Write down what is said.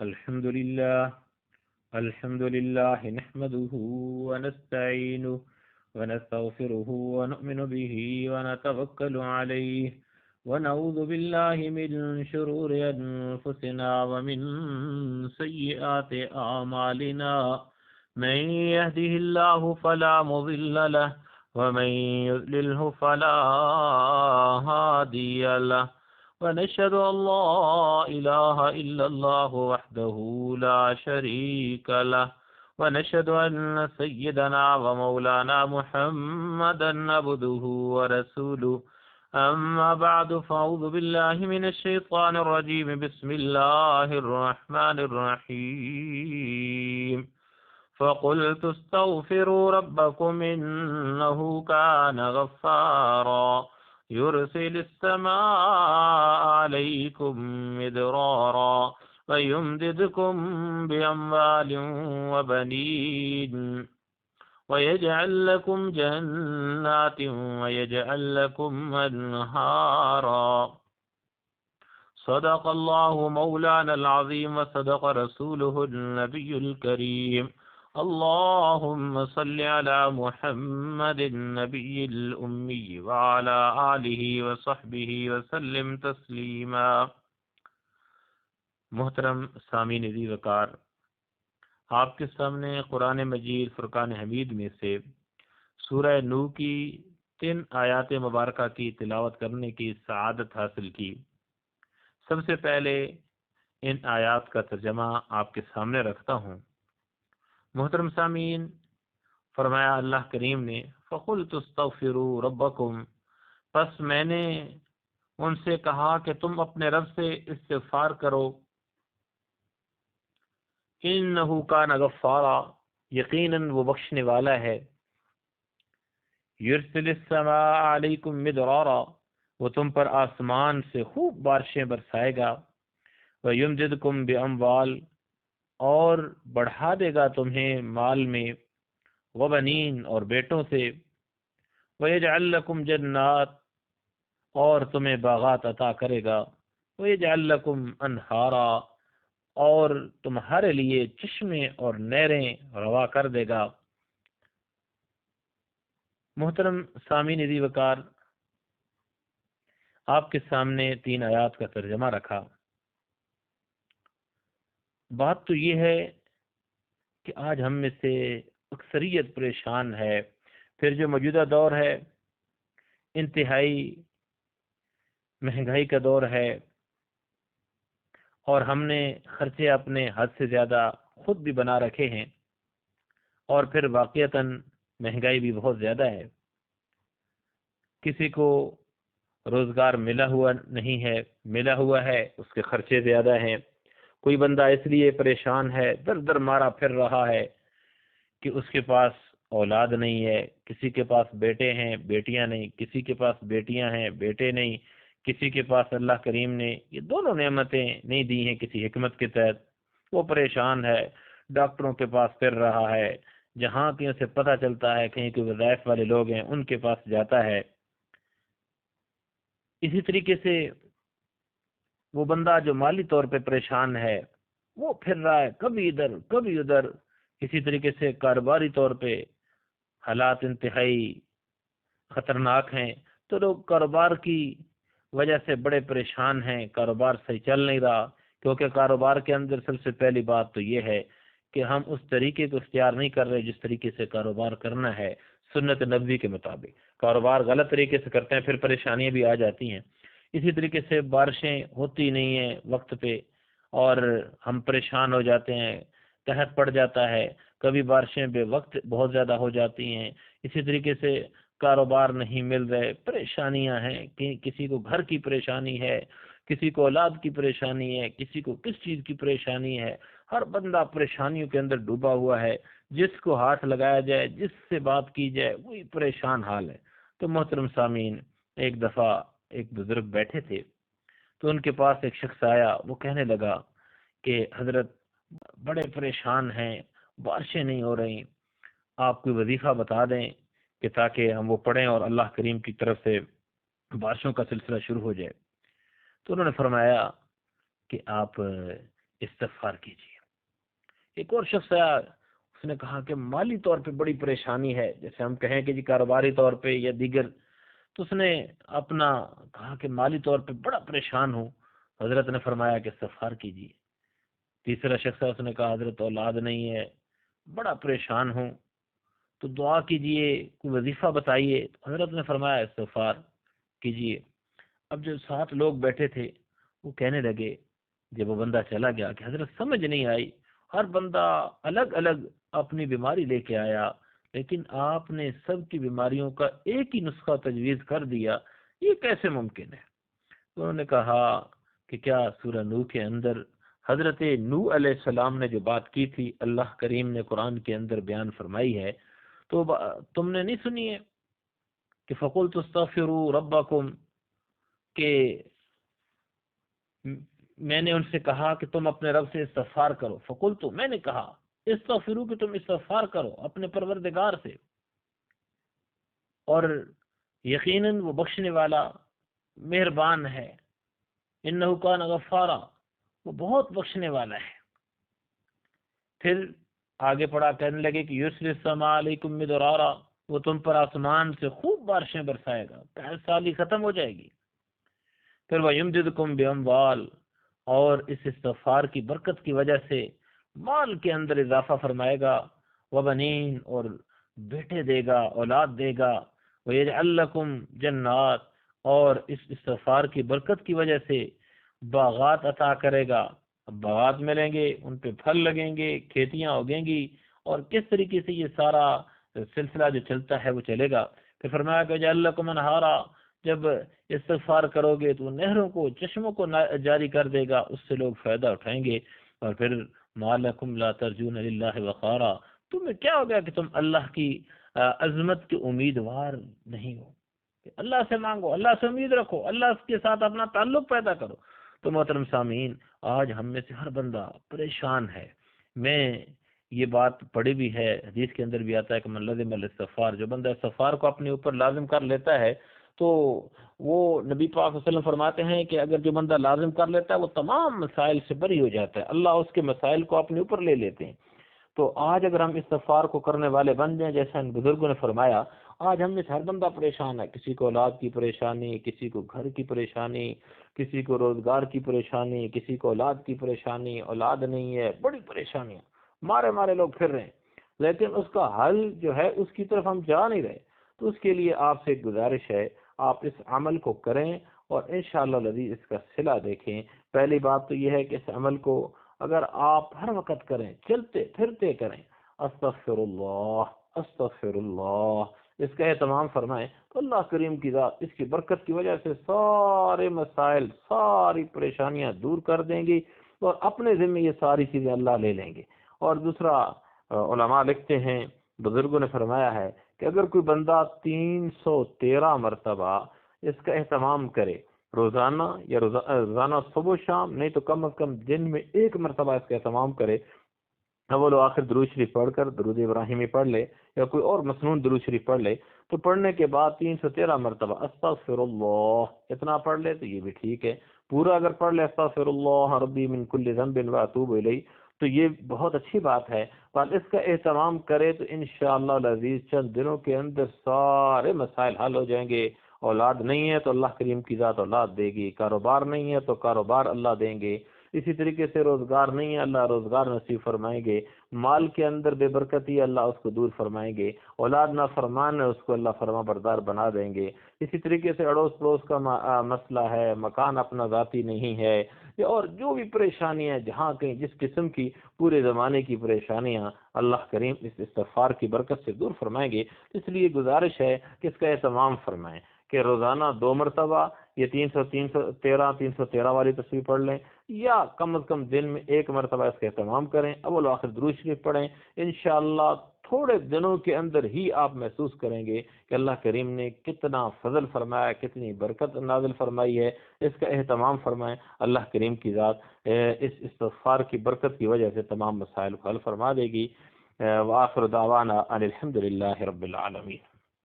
الحمد لله نحمده ونستعينه ونستغفره ونؤمن به ونتوكل عليه ونعوذ بالله من شرور أنفسنا ومن سيئات أعمالنا من يهده الله فلا مضل له ومن يضلله فلا هادي له ونشهد أن لا إله إلا الله وحده لا شريك له ونشهد أن سيدنا ومولانا محمدا عبده ورسوله أما بعد فأعوذ بالله من الشيطان الرجيم بسم الله الرحمن الرحيم فقلت استغفروا ربكم إنه كان غفارا يرسل السماء عليكم مدرارا ويمددكم بأموال وبنين ويجعل لكم جنات ويجعل لكم أنهارا صدق الله مولانا العظيم وصدق رسوله النبي الكريم اللهم صل على محمد النبي الأمي وعلى آله وصحبه وسلم تسلیما۔ محترم سامعین عزیز وقار، آپ کے سامنے قرآن مجید فرقان حمید میں سے سورہ نو کی 3 آیات مبارکہ کی تلاوت کرنے کی سعادت حاصل کی۔ سب سے پہلے ان آیات کا ترجمہ آپ کے سامنے رکھتا ہوں۔ محترم سامعین، فرمایا اللہ کریم نے فَقُلْتُ اسْتَغْفِرُوا رَبَّكُمْ، پس میں نے ان سے کہا کہ تم اپنے رب سے استغفار کرو، اِنَّهُ كَانَ غَفَّارًا، یقیناً وہ بخشنے والا ہے، يُرْسِلِ السَّمَاءَ عَلَيْكُمْ مِدْرَارًا، وہ تم پر آسمان سے خوب بارشیں برسائے گا، وَيُمْدِدْكُمْ بِأَمْوَالٍ، اور بڑھا دے گا تمہیں مال میں، وبنین اور بیٹوں سے، وَيَجْعَلْ لَكُمْ جَنَّاتٍ، اور تمہیں باغات عطا کرے گا، وَيَجْعَلْ لَكُمْ أَنْهَارًا، اور تمہارے لیے چشمے اور نہریں روا کر دے گا۔ محترم سامعین عزیز وقار، آپ کے سامنے 3 آیات کا ترجمہ رکھا۔ بات تو یہ ہے کہ آج ہم میں سے اکثریت پریشان ہے، پھر جو موجودہ دور ہے انتہائی مہنگائی کا دور ہے، اور ہم نے خرچے اپنے حد سے زیادہ خود بھی بنا رکھے ہیں، اور پھر واقعتاً مہنگائی بھی بہت زیادہ ہے۔ کسی کو روزگار ملا ہوا نہیں ہے، ملا ہوا ہے اس کے خرچے زیادہ ہیں۔ کوئی بندہ اس لیے پریشان ہے، در در مارا پھر رہا ہے کہ اس کے پاس اولاد نہیں ہے، کسی کے پاس بیٹے ہیں بیٹیاں نہیں، کسی کے پاس بیٹیاں ہیں بیٹے نہیں، کسی کے پاس اللہ کریم نے یہ دونوں نعمتیں نہیں دی ہیں کسی حکمت کے تحت، وہ پریشان ہے، ڈاکٹروں کے پاس پھر رہا ہے، جہاں کہیں اسے پتہ چلتا ہے کہیں کوئی وظائف والے لوگ ہیں ان کے پاس جاتا ہے۔ اسی طریقے سے وہ بندہ جو مالی طور پہ پریشان ہے وہ پھر رہا ہے کبھی ادھر کبھی ادھر۔ اسی طریقے سے کاروباری طور پہ حالات انتہائی خطرناک ہیں، تو لوگ کاروبار کی وجہ سے بڑے پریشان ہیں، کاروبار صحیح چل نہیں رہا، کیونکہ کاروبار کے اندر سب سے پہلی بات تو یہ ہے کہ ہم اس طریقے کو اختیار نہیں کر رہے جس طریقے سے کاروبار کرنا ہے سنت نبوی کے مطابق۔ کاروبار غلط طریقے سے کرتے ہیں پھر پریشانیاں بھی آ جاتی ہیں۔ اسی طریقے سے بارشیں ہوتی نہیں ہیں وقت پہ اور ہم پریشان ہو جاتے ہیں، قحط پڑ جاتا ہے، کبھی بارشیں بے وقت بہت زیادہ ہو جاتی ہیں۔ اسی طریقے سے کاروبار نہیں مل رہے، پریشانیاں ہیں، کسی کو گھر کی پریشانی ہے، کسی کو اولاد کی پریشانی ہے، کسی کو کس چیز کی پریشانی ہے، ہر بندہ پریشانیوں کے اندر ڈوبا ہوا ہے، جس کو ہاتھ لگایا جائے جس سے بات کی جائے وہی پریشان حال ہے۔ تو محترم سامعین، ایک دفعہ ایک بزرگ بیٹھے تھے تو ان کے پاس ایک شخص آیا، وہ کہنے لگا کہ حضرت بڑے پریشان ہیں، بارشیں نہیں ہو رہی، آپ کوئی وظیفہ بتا دیں کہ تاکہ ہم وہ پڑھیں اور اللہ کریم کی طرف سے بارشوں کا سلسلہ شروع ہو جائے۔ تو انہوں نے فرمایا کہ آپ استغفار کیجیے۔ ایک اور شخص آیا، اس نے کہا کہ مالی طور پہ بڑی پریشانی ہے، جیسے ہم کہیں کہ جی کاروباری طور پہ یا دیگر، تو اس نے اپنا کہا کہ مالی طور پہ بڑا پریشان ہوں۔ حضرت نے فرمایا کہ استغفار کیجیے۔ تیسرا شخص ہے، اس نے کہا حضرت اولاد نہیں ہے، بڑا پریشان ہوں، تو دعا کیجیے، کوئی وظیفہ بتائیے۔ حضرت نے فرمایا استغفار کیجیے۔ اب جو 7 لوگ بیٹھے تھے وہ کہنے لگے جب وہ بندہ چلا گیا کہ حضرت سمجھ نہیں آئی، ہر بندہ الگ الگ اپنی بیماری لے کے آیا، لیکن آپ نے سب کی بیماریوں کا ایک ہی نسخہ تجویز کر دیا، یہ کیسے ممکن ہے؟ انہوں نے کہا کہ کیا سورہ نوح کے اندر حضرت نوح علیہ السلام نے جو بات کی تھی اللہ کریم نے قرآن کے اندر بیان فرمائی ہے، تو تم نے نہیں سنی ہے کہ فَقُلْتُ اسْتَغْفِرُوا رَبَّكُمْ، کہ میں نے ان سے کہا کہ تم اپنے رب سے استغفار کرو، فَقُلْتُ، میں نے کہا، استغفروا، کہ تم استغفار کرو اپنے پروردگار سے، اور یقیناً وہ بخشنے والا مہربان ہے، انہ کان غفارا، وہ بہت بخشنے والا ہے۔ پھر آگے پڑھا، کہنے لگے کہ یرسل السماء علیکم مدرارا، وہ تم پر آسمان سے خوب بارشیں برسائے گا، 65 سال ہی ختم ہو جائے گی۔ پھر وَيُمْدِدْكُمْ بِأَمْوَالٍ، اور اس استغفار کی برکت کی وجہ سے مال کے اندر اضافہ فرمائے گا، وَبَنِينَ، اور بیٹے دے گا، اولاد دے گا، وَيَجْعَلْ لَكُمْ جَنَّاتٍ، اور اس استغفار کی برکت کی وجہ سے باغات عطا کرے گا، باغات ملیں گے، ان پہ پھل لگیں گے، کھیتیاں اگیں گی، اور کس طریقے سے یہ سارا سلسلہ جو چلتا ہے وہ چلے گا۔ پھر فرمایا کہ وَيَجْعَلْ لَكُمْ أَنْهَارًا، جب استغفار کرو گے تو نہروں کو، چشموں کو جاری کر دے گا، اس سے لوگ فائدہ اٹھائیں گے۔ اور پھر مَا لَكُمْ لَا تَرْجُونَ لِلَّهِ وَقَارًا، تمہیں کیا ہو گیا کہ تم اللہ کی عظمت کے امیدوار نہیں ہو؟ کہ اللہ سے مانگو، اللہ سے امید رکھو، اللہ کے ساتھ اپنا تعلق پیدا کرو۔ تو محترم سامعین، آج ہم میں سے ہر بندہ پریشان ہے۔ میں یہ بات پڑھی بھی ہے، حدیث کے اندر بھی آتا ہے کہ من لزم الاستغفار، جو بندہ استغفار کو اپنے اوپر لازم کر لیتا ہے تو وہ نبی پاک صلی اللہ علیہ وسلم فرماتے ہیں کہ اگر جو بندہ لازم کر لیتا ہے وہ تمام مسائل سے بری ہو جاتا ہے، اللہ اس کے مسائل کو اپنے اوپر لے لیتے ہیں۔ تو آج اگر ہم استغفار کو کرنے والے بن جائیں، جیسا ان بزرگوں نے فرمایا، آج ہم میں سے ہر بندہ پریشان ہے، کسی کو اولاد کی پریشانی، کسی کو گھر کی پریشانی، کسی کو روزگار کی پریشانی، کسی کو اولاد کی پریشانی، اولاد نہیں ہے، بڑی پریشانیاں، مارے لوگ پھر رہے ہیں، لیکن اس کا حل جو ہے اس کی طرف ہم جا نہیں رہے۔ تو اس کے لیے آپ سے ایک گزارش ہے، آپ اس عمل کو کریں اور انشاءاللہ العزیز اس کا صلہ دیکھیں۔ پہلی بات تو یہ ہے کہ اس عمل کو اگر آپ ہر وقت کریں، چلتے پھرتے کریں، استغفر اللہ، اس کا اہتمام فرمائیں، تو اللہ کریم کی ذات اس کی برکت کی وجہ سے سارے مسائل، ساری پریشانیاں دور کر دیں گی، اور اپنے ذمہ یہ ساری چیزیں اللہ لے لیں گے۔ اور دوسرا، علماء لکھتے ہیں، بزرگوں نے فرمایا ہے کہ اگر کوئی بندہ 313 مرتبہ اس کا اہتمام کرے، روزانہ یا روزانہ صبح و شام، نہیں تو کم از کم دن میں 1 مرتبہ اس کا اہتمام کرے، اول و آخر درود شریف پڑھ کر درود ابراہیمی پڑھ لے یا کوئی اور مسنون درود شریف پڑھ لے، تو پڑھنے کے بعد 313 مرتبہ استغفر اللہ اتنا پڑھ لے تو یہ بھی ٹھیک ہے۔ پورا اگر پڑھ لے استغفر اللہ ربی من کل ذنب واتوب الیہ تو یہ بہت اچھی بات ہے، پر اس کا اہتمام کرے تو انشاءاللہ العزیز چند دنوں کے اندر سارے مسائل حل ہو جائیں گے۔ اولاد نہیں ہے تو اللہ کریم کی ذات اولاد دے گی، کاروبار نہیں ہے تو کاروبار اللہ دیں گے، اسی طریقے سے روزگار نہیں ہے اللہ روزگار نصیب فرمائیں گے، مال کے اندر بے برکتی اللہ اس کو دور فرمائیں گے، اولاد نافرمان ہے اس کو اللہ فرما بردار بنا دیں گے، اسی طریقے سے اڑوس پڑوس کا مسئلہ ہے، مکان اپنا ذاتی نہیں ہے، اور جو بھی پریشانیاں جہاں کہیں جس قسم کی پورے زمانے کی پریشانیاں اللہ کریم اس استغفار کی برکت سے دور فرمائیں گے۔ اس لیے گزارش ہے کہ اس کا اہتمام فرمائیں کہ روزانہ 2 مرتبہ یہ 313 والی تصویر پڑھ لیں، یا کم از کم دن میں 1 مرتبہ اس کا اہتمام کریں، اول آخر درود شریف پڑھیں۔ انشاءاللہ تھوڑے دنوں کے اندر ہی آپ محسوس کریں گے کہ اللہ کریم نے کتنا فضل فرمایا، کتنی برکت نازل فرمائی ہے۔ اس کا اہتمام فرمائیں، اللہ کریم کی ذات اس استغفار کی برکت کی وجہ سے تمام مسائل کو حل فرما دے گی۔ وآخر دعوانا ان الحمد للہ رب العالمین۔